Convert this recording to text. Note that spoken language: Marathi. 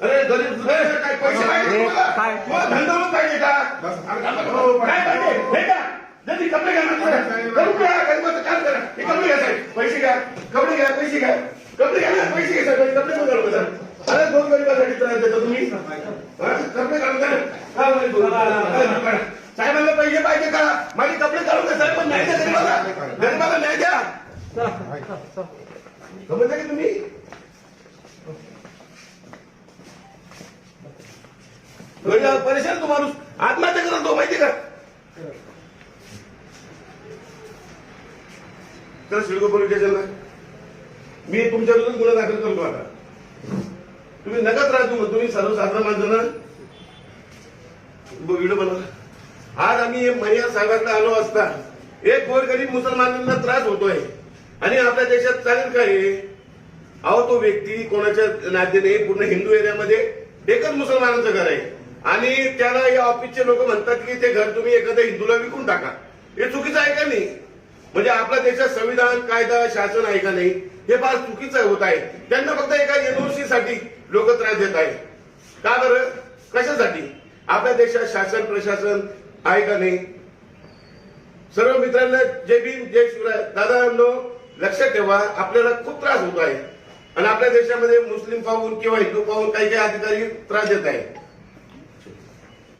अरे गरीब काय पैसे काय धंदा पाहिजे का काय पाहिजे हे का जरी कपडे घ्या गरीबाचं काम करा हे कपडे घ्या साहेब पैसे घ्या कपडे घ्या पैसे घ्या कपडे घ्या पैसे घ्या साहेब कपडे पण घालू सर अरे दोन गरीबासाठी त्रास देता तुम्ही कपडे घालून द्या साहेबांना पैसे पाहिजे का माझे कपडे घालून द्या साहेब पण नाही द्या गरीबाला गरीबाला नाही द्या समजता की तुम्ही परेशान तो माणूस आत्महत्या करत तो माहिती का तर सिडको पोलीस स्टेशनला मी तुमच्या विरुद्ध गुन्हा दाखल करतो आता तुम्ही नका त्रास देऊ तुम्ही सर्वसाधारण माणसांना व्हिडिओ बनवला आज आम्ही महिला साहेबांना आलो असता एक गोरगरीब मुसलमानांना त्रास होतोय आणि आपल्या देशात चालेल काय अहो तो व्यक्ती कोणाच्या नात्याने पूर्ण हिंदू एरियामध्ये एकच मुसलमानांचं घर आहे आणि त्याला या ऑफिसचे लोक म्हणतात की ते घर तुम्ही एखाद्या हिंदूला विकून टाका हे चुकीचं आहे का नाही म्हणजे आपल्या देशात संविधान कायदा शासन आहे का नाही हे फार चुकीचं होत आहे त्यांना फक्त एका एनओसी साठी लोक त्रास देत आहे का बरं कशासाठी आपल्या देशात शासन प्रशासन आहे का नाही सर्व मित्रांना जय भीम जय शिवराय दादांनो लक्षात ठेवा आपल्याला खूप त्रास होत आहे आणि आपल्या देशामध्ये मुस्लिम पाहून किंवा हिंदू पाहून काही काही अधिकारी त्रास देत आहेत